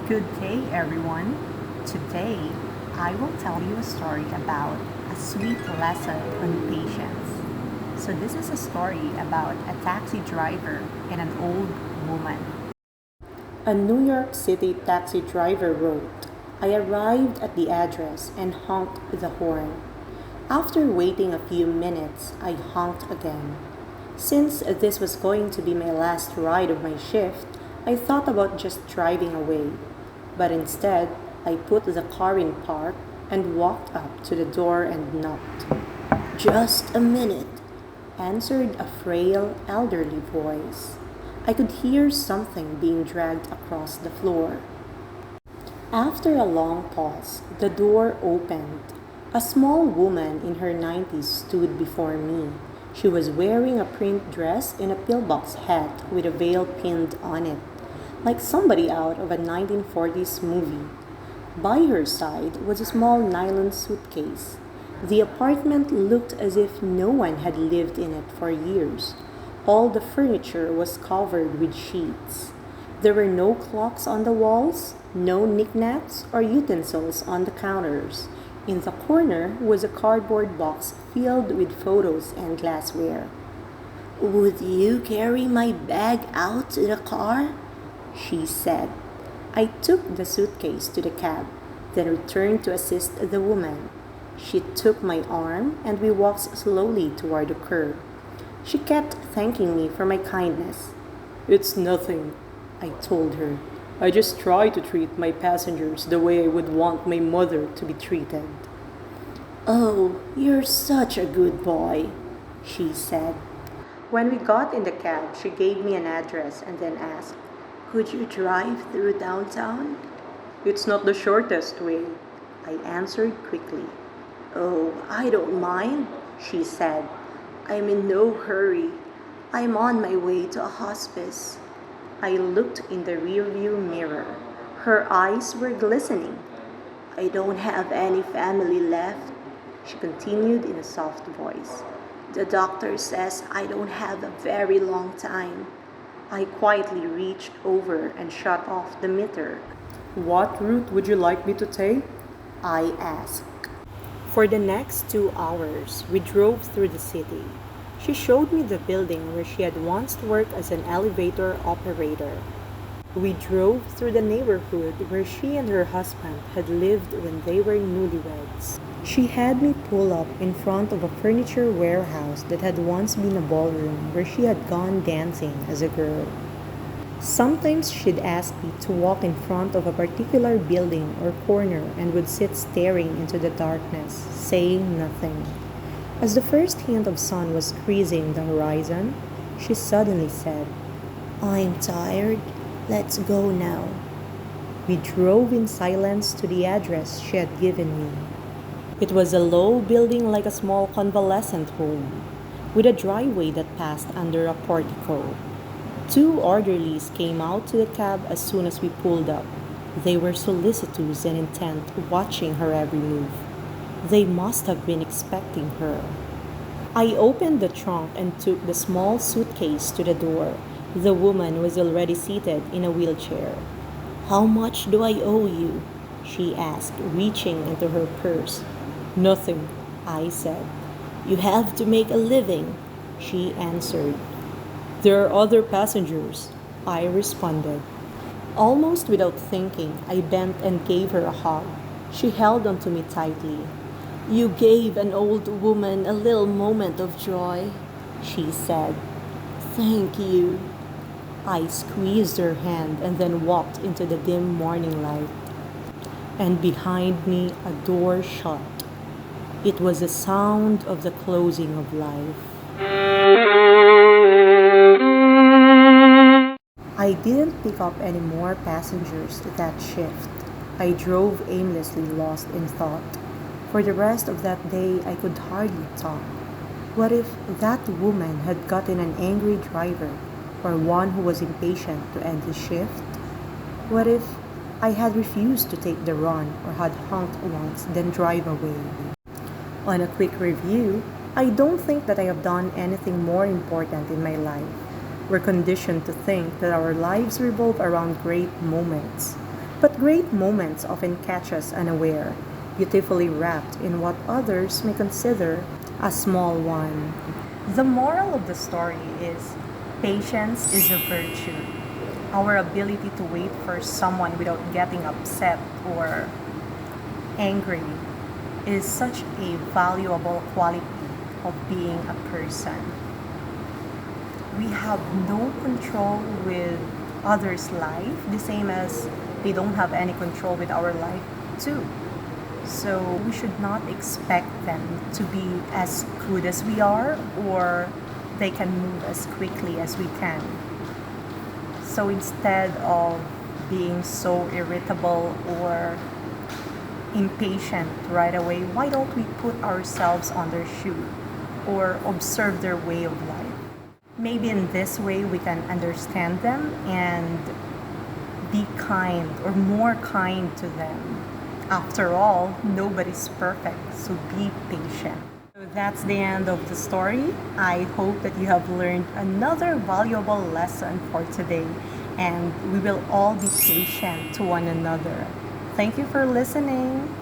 Good day, everyone. Today, I will tell you a story about a sweet lesson on patience. So, this is a story about a taxi driver and an old woman. A New York City taxi driver wrote, I arrived at the address and honked the horn. After waiting a few minutes, I honked again. Since this was going to be my last ride of my shift, I thought about just driving away. But instead, I put the car in park and walked up to the door and knocked. Just a minute, answered a frail, elderly voice. I could hear something being dragged across the floor. After a long pause, the door opened. A small woman in her 90s stood before me. She was wearing a print dress and a pillbox hat with a veil pinned on it, like somebody out of a 1940s movie. By her side was a small nylon suitcase. The apartment looked as if no one had lived in it for years. All the furniture was covered with sheets. There were no clocks on the walls, no knickknacks or utensils on the counters. In the corner was a cardboard box filled with photos and glassware. Would you carry my bag out to the car? She said. I took the suitcase to the cab, then returned to assist the woman. She took my arm and we walked slowly toward the curb. She kept thanking me for my kindness. It's nothing, I told her. I just try to treat my passengers the way I would want my mother to be treated. Oh, you're such a good boy, she said. When we got in the cab, she gave me an address and then asked, could you drive through downtown? It's not the shortest way, I answered quickly. Oh, I don't mind, she said. I'm in no hurry. I'm on my way to a hospice. I looked in the rearview mirror. Her eyes were glistening. I don't have any family left, she continued in a soft voice. The doctor says I don't have a very long time. I quietly reached over and shut off the meter. What route would you like me to take? I asked. For the next 2 hours, we drove through the city. She showed me the building where she had once worked as an elevator operator. We drove through the neighborhood where she and her husband had lived when they were newlyweds. She had me pull up in front of a furniture warehouse that had once been a ballroom where she had gone dancing as a girl. Sometimes she'd ask me to walk in front of a particular building or corner and would sit staring into the darkness, saying nothing. As the first hint of sun was creasing the horizon, she suddenly said, I'm tired. Let's go now. We drove in silence to the address she had given me. It was a low building like a small convalescent home, with a driveway that passed under a portico. 2 orderlies came out to the cab as soon as we pulled up. They were solicitous and intent, watching her every move. They must have been expecting her. I opened the trunk and took the small suitcase to the door. The woman was already seated in a wheelchair. How much do I owe you? She asked, reaching into her purse. Nothing, I said. You have to make a living, she answered. There are other passengers, I responded. Almost without thinking, I bent and gave her a hug. She held onto me tightly. You gave an old woman a little moment of joy, she said. Thank you. I squeezed her hand and then walked into the dim morning light. And behind me, a door shut. It was the sound of the closing of life. I didn't pick up any more passengers that shift. I drove aimlessly, lost in thought. For the rest of that day, I could hardly talk. What if that woman had gotten an angry driver, or one who was impatient to end his shift? What if I had refused to take the run or had honked once, then drive away? On a quick review, I don't think that I have done anything more important in my life. We're conditioned to think that our lives revolve around great moments. But great moments often catch us unaware, beautifully wrapped in what others may consider a small one. The moral of the story is patience is a virtue. Our ability to wait for someone without getting upset or angry is such a valuable quality of being a person. We have no control with others' life, the same as they don't have any control with our life, too. So we should not expect them to be as good as we are, or they can move as quickly as we can. So instead of being so irritable or impatient right away, why don't we put ourselves on their shoe or observe their way of life? Maybe in this way we can understand them and be kind or more kind to them. After all, nobody's perfect, so be patient. So that's the end of the story. I hope that you have learned another valuable lesson for today, and we will all be patient to one another. Thank you for listening.